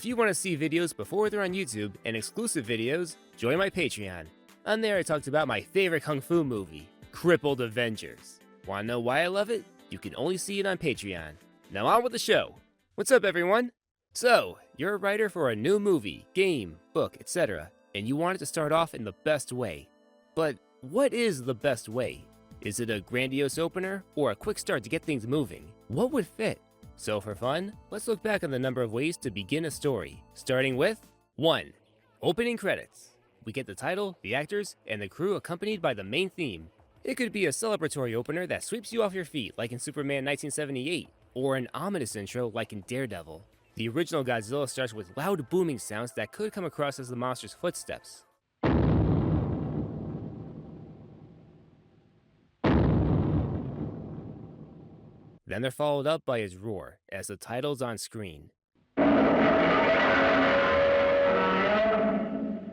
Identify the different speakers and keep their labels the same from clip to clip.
Speaker 1: If you want to see videos before they're on YouTube and exclusive videos, join my Patreon. On there I talked about my favorite kung fu movie, Crippled Avengers. Wanna know why I love it? You can only see it on Patreon. Now on with the show. What's up everyone? So, you're a writer for a new movie, game, book, etc. and you want it to start off in the best way. But what is the best way? Is it a grandiose opener or a quick start to get things moving? What would fit? So for fun, let's look back on the number of ways to begin a story, starting with 1. Opening credits. We get the title, the actors, and the crew accompanied by the main theme. It could be a celebratory opener that sweeps you off your feet like in Superman 1978, or an ominous intro like in Daredevil. The original Godzilla starts with loud booming sounds that could come across as the monster's footsteps. Then they're followed up by his roar, as the title's on screen.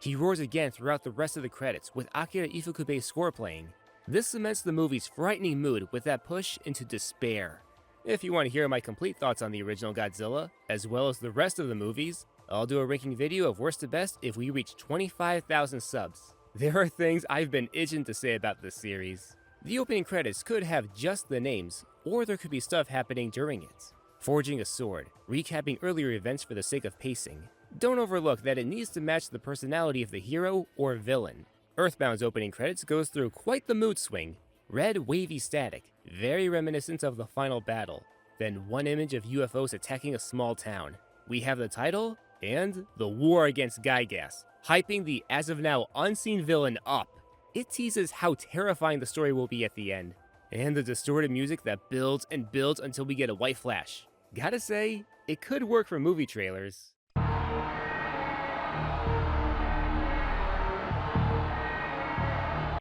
Speaker 1: He roars again throughout the rest of the credits, with Akira Ifukube's score playing. This cements the movie's frightening mood with that push into despair. If you want to hear my complete thoughts on the original Godzilla, as well as the rest of the movies, I'll do a ranking video of worst to best if we reach 25,000 subs. There are things I've been itching to say about this series. The opening credits could have just the names, or there could be stuff happening during it. Forging a sword, recapping earlier events for the sake of pacing. Don't overlook that it needs to match the personality of the hero or villain. Earthbound's opening credits goes through quite the mood swing. Red, wavy static, very reminiscent of the final battle. Then one image of UFOs attacking a small town. We have the title, and the war against Gygas, hyping the as-of-now unseen villain up. It teases how terrifying the story will be at the end, and the distorted music that builds and builds until we get a white flash. Gotta say, it could work for movie trailers.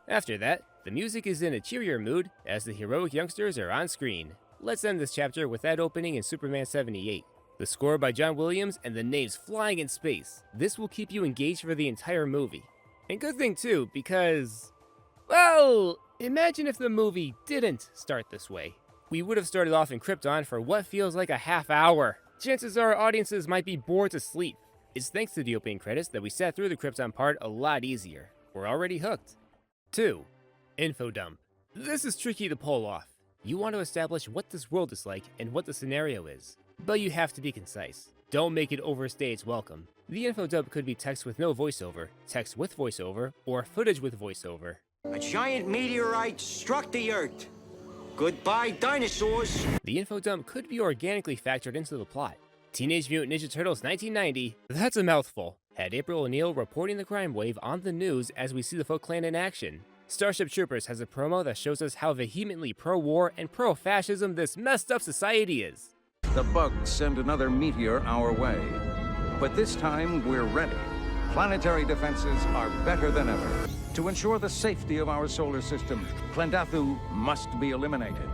Speaker 1: After that, the music is in a cheerier mood as the heroic youngsters are on screen. Let's end this chapter with that opening in Superman 78. The score by John Williams and the names flying in space. This will keep you engaged for the entire movie. And good thing too, because, well, imagine if the movie didn't start this way. We would have started off in Krypton for what feels like a half hour. Chances are audiences might be bored to sleep. It's thanks to the opening credits that we sat through the Krypton part a lot easier. We're already hooked. 2. Info dump. This is tricky to pull off. You want to establish what this world is like and what the scenario is, but you have to be concise. Don't make it overstay its welcome. The info dump could be text with no voiceover, text with voiceover, or footage with voiceover.
Speaker 2: A giant meteorite struck the Earth. Goodbye, dinosaurs.
Speaker 1: The info dump could be organically factored into the plot. Teenage Mutant Ninja Turtles 1990, that's a mouthful, had April O'Neil reporting the crime wave on the news as we see the Foot Clan in action. Starship Troopers has a promo that shows us how vehemently pro-war and pro-fascism this messed up society is.
Speaker 3: The bugs send another meteor our way. But this time, we're ready. Planetary defenses are better than ever. To ensure the safety of our solar system, Klendathu must be eliminated.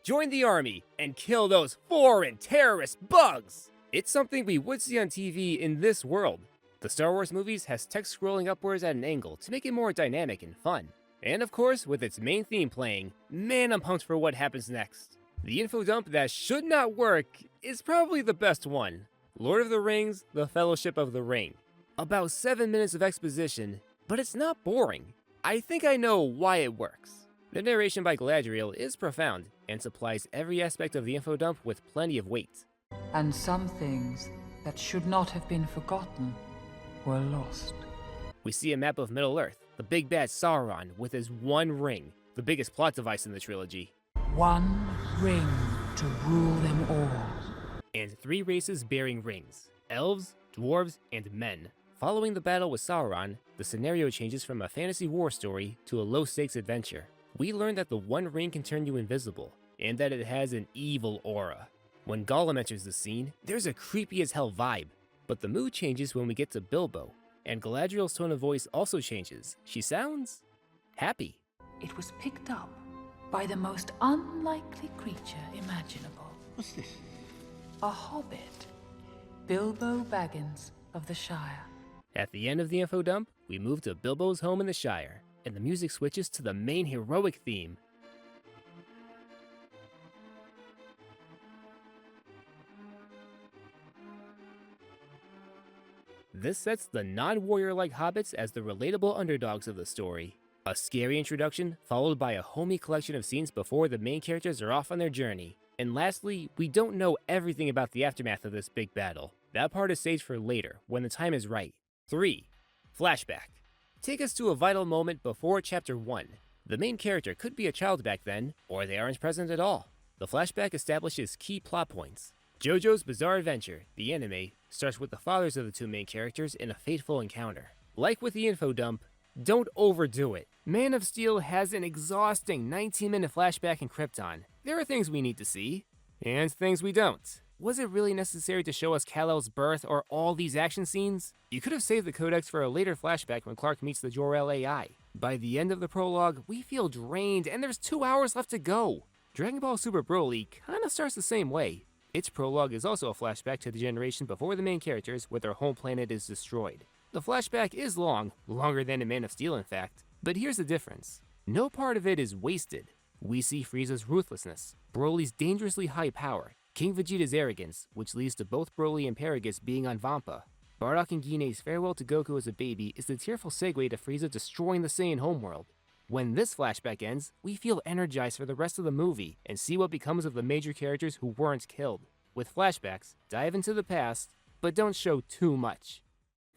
Speaker 1: Join the army and kill those foreign terrorist bugs! It's something we would see on TV in this world. The Star Wars movies has text scrolling upwards at an angle to make it more dynamic and fun. And of course, with its main theme playing, man, I'm pumped for what happens next. The info dump that should not work is probably the best one. Lord of the Rings, The Fellowship of the Ring. About 7 minutes of exposition, but it's not boring. I think I know why it works. The narration by Galadriel is profound and supplies every aspect of the info dump with plenty of weight.
Speaker 4: And some things that should not have been forgotten were lost.
Speaker 1: We see a map of Middle-earth, the big bad Sauron with his one ring, the biggest plot device in the trilogy.
Speaker 4: One ring to rule them all.
Speaker 1: And 3 races bearing rings, elves, dwarves, and men. Following the battle with Sauron, the scenario changes from a fantasy war story to a low-stakes adventure. We learn that the One Ring can turn you invisible, and that it has an evil aura. When Gollum enters the scene, there's a creepy-as-hell vibe, but the mood changes when we get to Bilbo, and Galadriel's tone of voice also changes. She sounds happy.
Speaker 4: It was picked up by the most unlikely creature imaginable.
Speaker 2: What's this?
Speaker 4: A hobbit. Bilbo Baggins of the Shire.
Speaker 1: At the end of the info dump, we move to Bilbo's home in the Shire, and the music switches to the main heroic theme. This sets the non-warrior-like hobbits as the relatable underdogs of the story. A scary introduction, followed by a homey collection of scenes before the main characters are off on their journey. And lastly, we don't know everything about the aftermath of this big battle. That part is saved for later, when the time is right. 3. Flashback. Take us to a vital moment before Chapter 1. The main character could be a child back then, or they aren't present at all. The flashback establishes key plot points. JoJo's Bizarre Adventure, the anime, starts with the fathers of the two main characters in a fateful encounter. Like with the info dump, don't overdo it. Man of Steel has an exhausting 19-minute flashback in Krypton. There are things we need to see, and things we don't. Was it really necessary to show us Kal-El's birth or all these action scenes? You could have saved the codex for a later flashback when Clark meets the Jor-El AI. By the end of the prologue, we feel drained and there's 2 hours left to go. Dragon Ball Super Broly kinda starts the same way. Its prologue is also a flashback to the generation before the main characters where their home planet is destroyed. The flashback is long, longer than in Man of Steel in fact, but here's the difference. No part of it is wasted. We see Frieza's ruthlessness, Broly's dangerously high power, King Vegeta's arrogance, which leads to both Broly and Paragus being on Vampa. Bardock and Guine's farewell to Goku as a baby is the tearful segue to Frieza destroying the Saiyan homeworld. When this flashback ends, we feel energized for the rest of the movie and see what becomes of the major characters who weren't killed. With flashbacks, dive into the past, but don't show too much.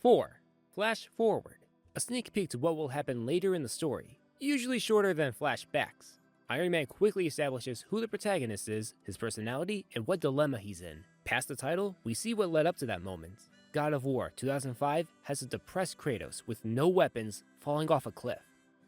Speaker 1: 4. Flash forward. A sneak peek to what will happen later in the story, usually shorter than flashbacks. Iron Man quickly establishes who the protagonist is, his personality, and what dilemma he's in. Past the title, we see what led up to that moment. God of War 2005 has a depressed Kratos with no weapons falling off a cliff.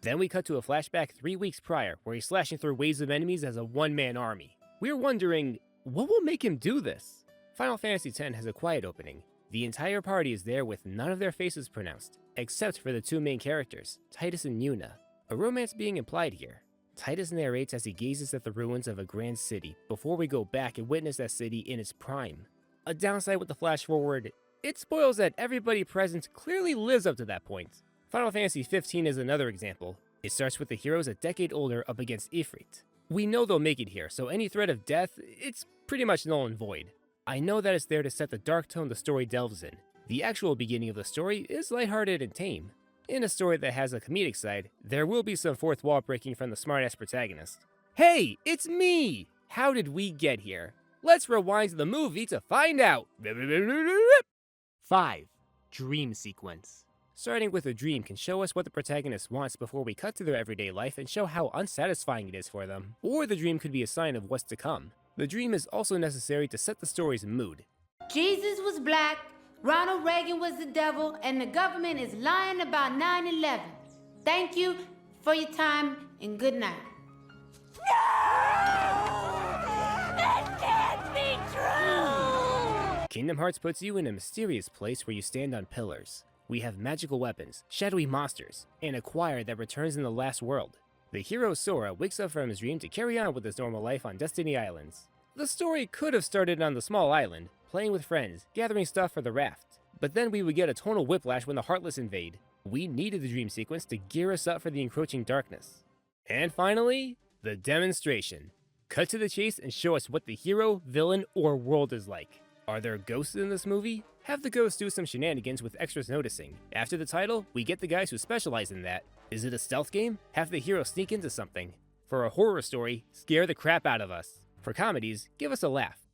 Speaker 1: Then we cut to a flashback 3 weeks prior where he's slashing through waves of enemies as a one-man army. We're wondering, what will make him do this? Final Fantasy X has a quiet opening. The entire party is there with none of their faces pronounced, except for the two main characters, Titus and Yuna. A romance being implied here. Titus narrates as he gazes at the ruins of a grand city before we go back and witness that city in its prime. A downside with the flash forward, it spoils that everybody present clearly lives up to that point. Final Fantasy 15 is another example. It starts with the heroes a decade older up against Ifrit. We know they'll make it here, so any threat of death, it's pretty much null and void. I know that it's there to set the dark tone the story delves in. The actual beginning of the story is lighthearted and tame. In a story that has a comedic side, there will be some fourth wall breaking from the smartass protagonist. Hey, it's me! How did we get here? Let's rewind to the movie to find out! 5. Dream sequence. Starting with a dream can show us what the protagonist wants before we cut to their everyday life and show how unsatisfying it is for them. Or the dream could be a sign of what's to come. The dream is also necessary to set the story's mood.
Speaker 5: Jesus was black, Ronald Reagan was the devil, and the government is lying about 9/11. Thank you for your time and good night.
Speaker 6: That can't be true!
Speaker 1: Kingdom Hearts puts you in a mysterious place where you stand on pillars. We have magical weapons, shadowy monsters, and a choir that returns in the last world. The hero Sora wakes up from his dream to carry on with his normal life on Destiny Islands. The story could have started on the small island, playing with friends, gathering stuff for the raft. But then we would get a tonal whiplash when the Heartless invade. We needed the dream sequence to gear us up for the encroaching darkness. And finally, the demonstration. Cut to the chase and show us what the hero, villain, or world is like. Are there ghosts in this movie? Have the ghosts do some shenanigans with extras noticing. After the title, we get the guys who specialize in that. Is it a stealth game? Have the hero sneak into something. For a horror story, scare the crap out of us. For comedies, give us a laugh.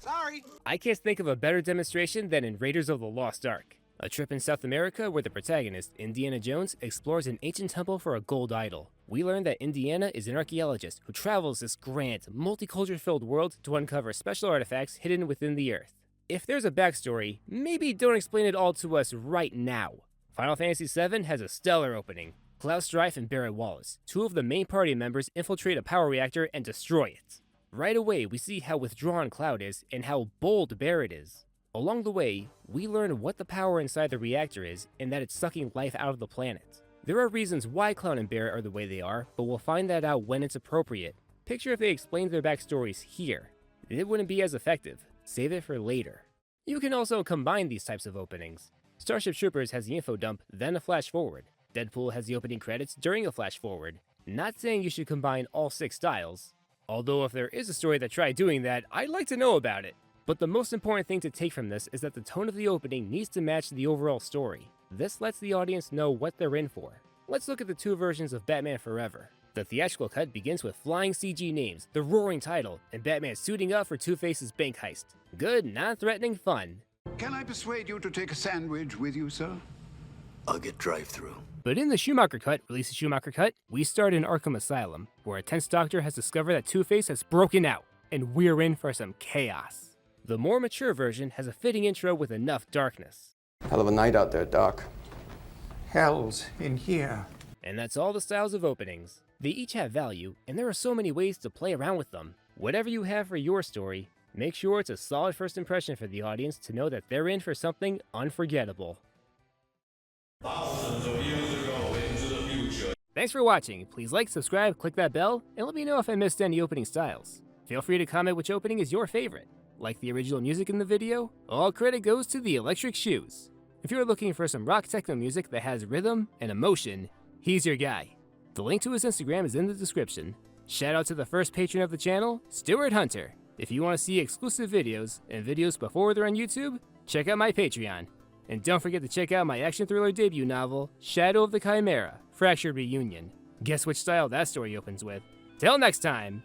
Speaker 2: Sorry.
Speaker 1: I can't think of a better demonstration than in Raiders of the Lost Ark. A trip in South America where the protagonist, Indiana Jones, explores an ancient temple for a gold idol. We learn that Indiana is an archaeologist who travels this grand, multicultural-filled world to uncover special artifacts hidden within the earth. If there's a backstory, maybe don't explain it all to us right now. Final Fantasy VII has a stellar opening. Cloud Strife and Barret Wallace, two of the main party members, infiltrate a power reactor and destroy it. Right away, we see how withdrawn Cloud is and how bold Barret is. Along the way, we learn what the power inside the reactor is and that it's sucking life out of the planet. There are reasons why Cloud and Barret are the way they are, but we'll find that out when it's appropriate. Picture if they explained their backstories here. It wouldn't be as effective. Save it for later. You can also combine these types of openings. Starship Troopers has the info dump, then a flash forward. Deadpool has the opening credits during a flash forward. Not saying you should combine all 6 styles. Although if there is a story that tried doing that, I'd like to know about it. But the most important thing to take from this is that the tone of the opening needs to match the overall story. This lets the audience know what they're in for. Let's look at the two versions of Batman Forever. The theatrical cut begins with flying CG names, the roaring title, and Batman suiting up for Two-Face's bank heist. Good, non-threatening fun.
Speaker 7: Can I persuade you to take a sandwich with you, sir?
Speaker 8: I'll get drive-through.
Speaker 1: But in the Schumacher cut, release the Schumacher cut, we start in Arkham Asylum, where a tense doctor has discovered that Two-Face has broken out, and we're in for some chaos. The more mature version has a fitting intro with enough darkness.
Speaker 9: Hell of a night out there, Doc.
Speaker 7: Hell's in here.
Speaker 1: And that's all the styles of openings. They each have value, and there are so many ways to play around with them. Whatever you have for your story, make sure it's a solid first impression for the audience to know that they're in for something unforgettable.
Speaker 10: Thousands of years ago into the future.
Speaker 1: Thanks for watching. Please like, subscribe, click that bell, and let me know if I missed any opening styles. Feel free to comment which opening is your favorite. Like the original music in the video? All credit goes to the Electric Shoes. If you're looking for some rock techno music that has rhythm and emotion, he's your guy. The link to his Instagram is in the description. Shout out to the first patron of the channel, Stuart Hunter. If you want to see exclusive videos and videos before they're on YouTube, check out my Patreon. And don't forget to check out my action thriller debut novel, Shadow of the Chimera, Fractured Reunion. Guess which style that story opens with. Till next time!